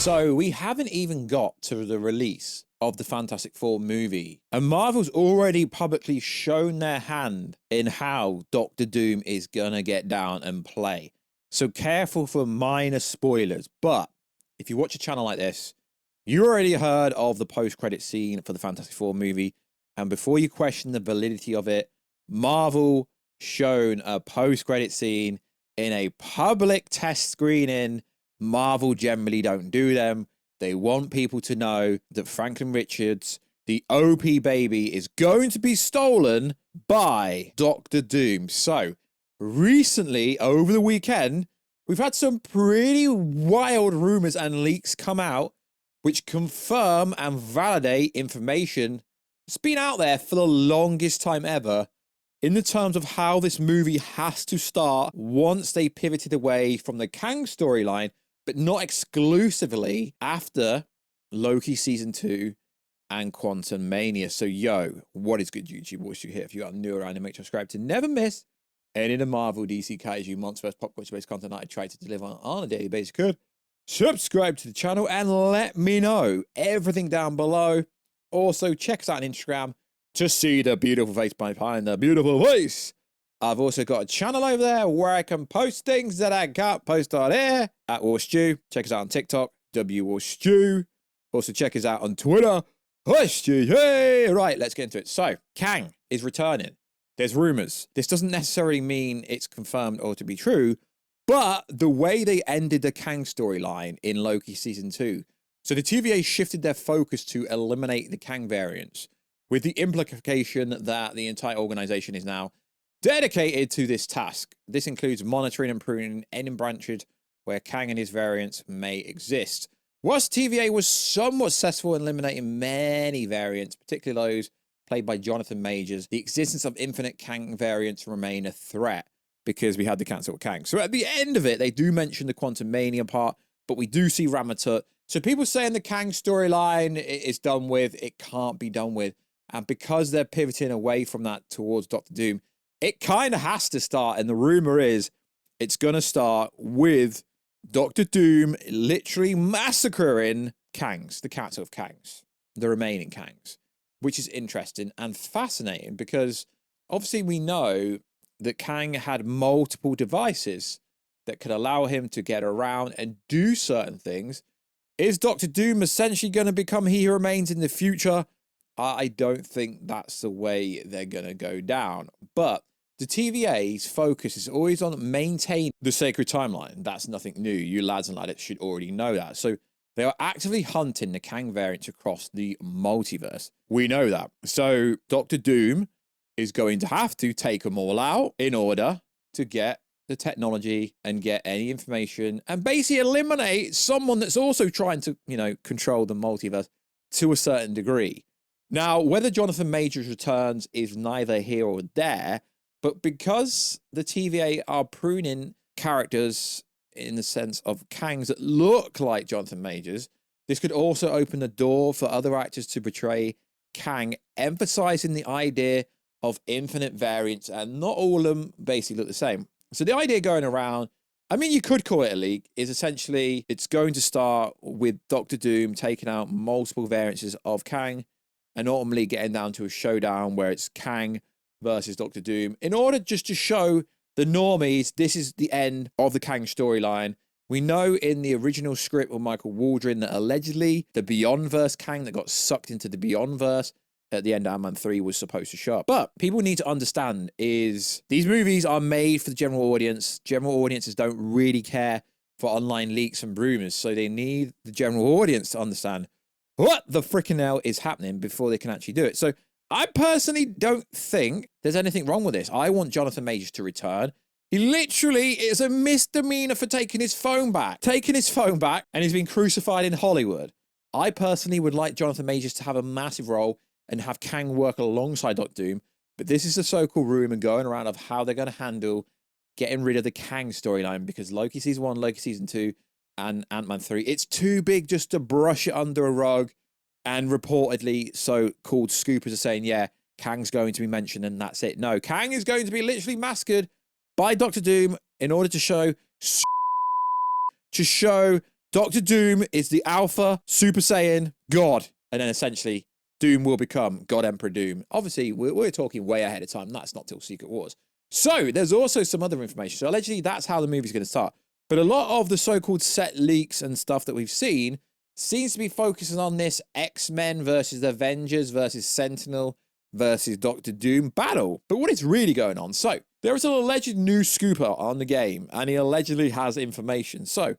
So we haven't even got to the release of the Fantastic Four movie, and Marvel's already publicly shown their hand in how Doctor Doom is gonna get down and play. So careful for minor spoilers, but if you watch a channel like this, you already heard of the post-credit scene for the Fantastic Four movie, and before you question the validity of it, Marvel shown a post-credit scene in a public test screening. Marvel generally don't do them. They want people to know that Franklin Richards, the OP baby, is going to be stolen by Doctor Doom. So, recently, over the weekend, we've had some pretty wild rumors and leaks come out which confirm and validate information that's been out there for the longest time ever in the terms of how this movie has to start once they pivoted away from the Kang storyline, but not exclusively after Loki Season 2 and Quantum Mania. So, yo, what is good, YouTube? Warstu here. If you are new around, make sure to subscribe to never miss any of the Marvel, DC, Kaiju, Monsterverse, pop culture-based content that I try to deliver on a daily basis. Good. Subscribe to the channel and let me know everything down below. Also, check us out on Instagram to see the beautiful face behind the beautiful voice. I've also got a channel over there where I can post things that I can't post on here at Warstu. Check us out on TikTok, Warstu. Also check us out on Twitter, Warstu. Hey! Right, let's get into it. So, Kang is returning. There's rumors. This doesn't necessarily mean it's confirmed or to be true, but the way they ended the Kang storyline in Loki Season 2, so the TVA shifted their focus to eliminate the Kang variants, with the implication that the entire organization is now dedicated to this task. This includes monitoring and pruning any branches where Kang and his variants may exist. Whilst TVA was somewhat successful in eliminating many variants, particularly those played by Jonathan Majors, the existence of infinite Kang variants remain a threat because we had to cancel Kang. So at the end of it, they do mention the Quantum Mania part, but we do see Ramatut. So people saying the Kang storyline is done with, it can't be done with. And because they're pivoting away from that towards Doctor Doom, it kind of has to start, and the rumor is it's going to start with Doctor Doom literally massacring Kangs, the Council of Kangs, the remaining Kangs, which is interesting and fascinating because obviously we know that Kang had multiple devices that could allow him to get around and do certain things. Is Doctor Doom essentially going to become He Who Remains in the future? I don't think that's the way they're going to go down. But the TVA's focus is always on maintaining the sacred timeline. That's nothing new. You lads and ladettes should already know that. So they are actively hunting the Kang variants across the multiverse. We know that. So Doctor Doom is going to have to take them all out in order to get the technology and get any information and basically eliminate someone that's also trying to, control the multiverse to a certain degree. Now, whether Jonathan Majors returns is neither here or there, but because the TVA are pruning characters in the sense of Kangs that look like Jonathan Majors, this could also open the door for other actors to portray Kang, emphasizing the idea of infinite variants, and not all of them basically look the same. So the idea going around, I mean, you could call it a leak, is essentially it's going to start with Doctor Doom taking out multiple variances of Kang and ultimately getting down to a showdown where it's Kang versus Doctor Doom in order just to show the normies this is the end of the Kang storyline. We know in the original script with Michael Waldron that allegedly the Beyondverse Kang that got sucked into the Beyondverse at the end of Ant-Man 3 was supposed to show up. But people need to understand is these movies are made for the general audience. General audiences don't really care for online leaks and rumors, so they need the general audience to understand what the freaking hell is happening before they can actually do it. So I personally don't think there's anything wrong with this. I want Jonathan Majors to return. He literally is a misdemeanor for taking his phone back. And he's been crucified in Hollywood. I personally would like Jonathan Majors to have a massive role and have Kang work alongside Doctor Doom. But this is the so-called rumor going around of how they're going to handle getting rid of the Kang storyline, because Loki Season 1, Loki Season 2, and Ant-Man 3, it's too big just to brush it under a rug. And reportedly, so-called scoopers are saying, yeah, Kang's going to be mentioned and that's it. No, Kang is going to be literally massacred by Doctor Doom in order to show Doctor Doom is the Alpha Super Saiyan God. And then essentially, Doom will become God Emperor Doom. Obviously, we're talking way ahead of time. That's not till Secret Wars. So there's also some other information. So allegedly, that's how the movie's going to start. But a lot of the so-called set leaks and stuff that we've seen seems to be focusing on this X-Men versus Avengers versus Sentinel versus Doctor Doom battle. But what is really going on? So there is an alleged new scooper on the game, and he allegedly has information. So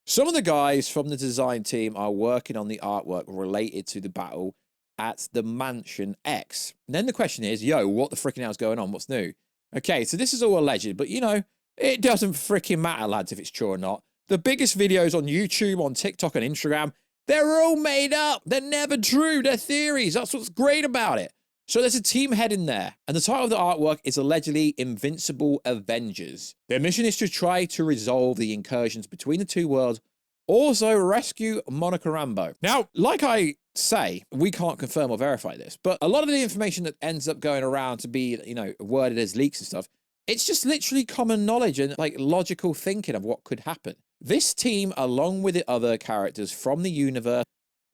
some of the guys from the design team are working on the artwork related to the battle at the Mansion X. And then the question is, yo, what the freaking hell's going on? What's new? Okay, so this is all alleged, but you know, it doesn't freaking matter, lads, if it's true or not. The biggest videos on YouTube, on TikTok and Instagram, they're all made up. They're never true. They're theories. That's what's great about it. So there's a team head in there, and the title of the artwork is allegedly Invincible Avengers. Their mission is to try to resolve the incursions between the two worlds, also rescue Monica Rambeau. Now, like I say, we can't confirm or verify this, but a lot of the information that ends up going around to be, you know, worded as leaks and stuff, it's just literally common knowledge and like logical thinking of what could happen. This team, along with the other characters from the universe,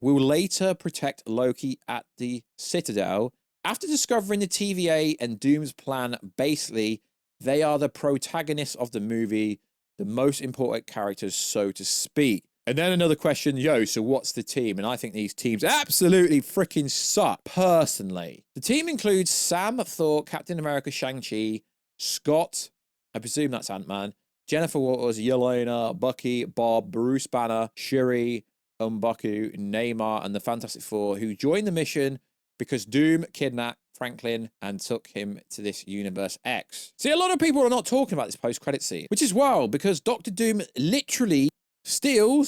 will later protect Loki at the Citadel. After discovering the TVA and Doom's plan, basically, they are the protagonists of the movie, the most important characters, so to speak. And then another question, yo, so what's the team? And I think these teams absolutely freaking suck, personally. The team includes Sam, Thor, Captain America, Shang-Chi, Scott, I presume that's Ant-Man, Jennifer Walters, Yelena, Bucky, Bob, Bruce Banner, Shuri, M'Baku, Neymar, and the Fantastic Four, who joined the mission because Doom kidnapped Franklin and took him to this Universe X. See, a lot of people are not talking about this post-credit scene, which is wild because Doctor Doom literally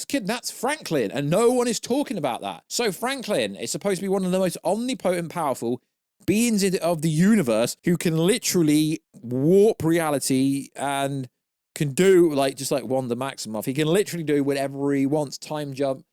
kidnaps Franklin, and no one is talking about that. So Franklin is supposed to be one of the most omnipotent, powerful beings of the universe who can literally warp reality and can do, like, just like Wanda Maximoff, he can literally do whatever he wants. Time jump,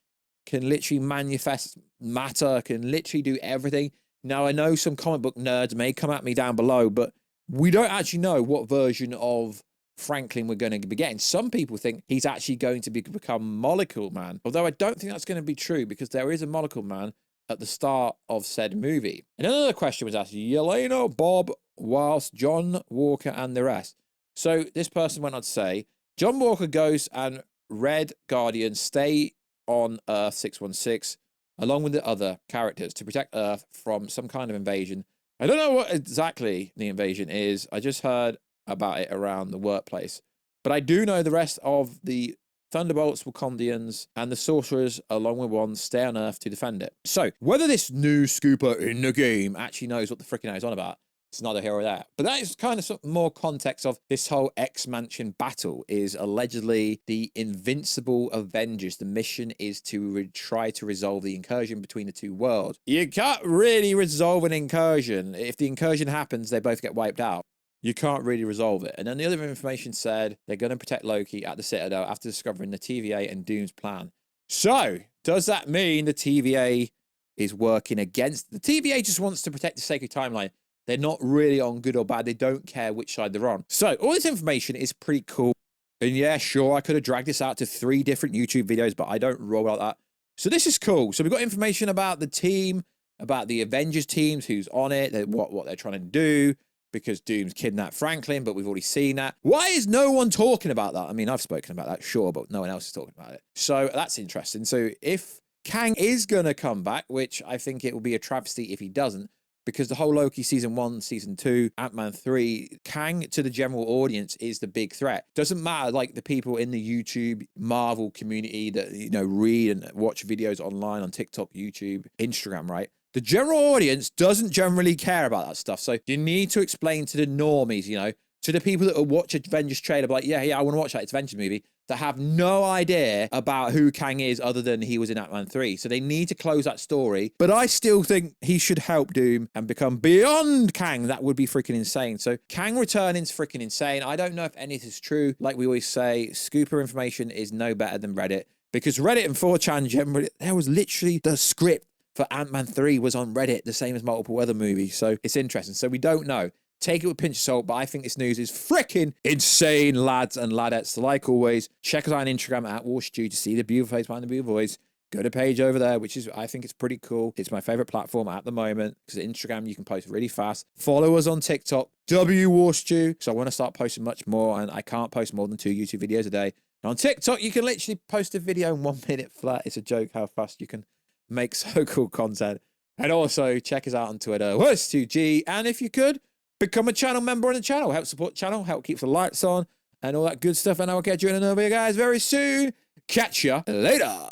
can literally manifest matter, can literally do everything. Now, I know some comic book nerds may come at me down below, but we don't actually know what version of Franklin we're going to be getting. Some people think he's actually going to become Molecule Man, although I don't think that's going to be true because there is a Molecule Man at the start of said movie. And another question was asked, Yelena, Bob, whilst John Walker and the rest. So this person went on to say, John Walker, Ghost, and Red Guardian stay on Earth 616, along with the other characters, to protect Earth from some kind of invasion. I don't know what exactly the invasion is. I just heard about it around the workplace. But I do know the rest of the Thunderbolts, Wakandians, and the Sorcerers, along with Wanda, stay on Earth to defend it. So, whether this new scooper in the game actually knows what the freaking hell he's on about, it's neither here or there. But that is kind of some more context of this whole X-Mansion battle is allegedly the Invincible Avengers. The mission is to try to resolve the incursion between the two worlds. You can't really resolve an incursion. If the incursion happens, they both get wiped out. You can't really resolve it. And then the other information said they're going to protect Loki at the Citadel after discovering the TVA and Doom's plan. So, does that mean the TVA is working against... The TVA just wants to protect the sacred timeline. They're not really on good or bad. They don't care which side they're on. So, all this information is pretty cool. And yeah, sure, I could have dragged this out to 3 different YouTube videos, but I don't roll like that. So this is cool. So we've got information about the team, about the Avengers teams, who's on it, what they're trying to do, because Doom's kidnapped Franklin, but we've already seen that. Why is no one talking about that? I mean, I've spoken about that, sure, but no one else is talking about it. So that's interesting. So if Kang is going to come back, which I think it will be a travesty if he doesn't, because the whole Loki season 1, season 2, Ant-Man 3, Kang to the general audience is the big threat. Doesn't matter, like the people in the YouTube Marvel community that, you know, read and watch videos online on TikTok, YouTube, Instagram, right? The general audience doesn't generally care about that stuff. So you need to explain to the normies, you know, to the people that will watch Avengers trailer, like, yeah, I want to watch that. It's Avengers movie, that have no idea about who Kang is other than he was in Ant-Man 3. So they need to close that story. But I still think he should help Doom and become beyond Kang. That would be freaking insane. So Kang returning is freaking insane. I don't know if any of this is true. Like we always say, scooper information is no better than Reddit. Because Reddit and 4chan generally, there was literally the script for Ant-Man 3 was on Reddit, the same as multiple other movies. So it's interesting. So we don't know. Take it with a pinch of salt, but I think this news is freaking insane, lads and ladettes. So like always, check us out on Instagram at Warstu to see the beautiful face behind the beautiful voice. Go to page over there, which is, I think it's pretty cool. It's my favorite platform at the moment because Instagram, you can post really fast. Follow us on TikTok, Warstu, because I want to start posting much more, and I can't post more than 2 YouTube videos a day. And on TikTok, you can literally post a video in 1 minute flat. It's a joke how fast you can make so cool content. And also, check us out on Twitter, Warstu. And if you could, become a channel member on the channel. Help support the channel, help keep the lights on, and all that good stuff. And I will catch you in another video, guys, very soon. Catch ya later.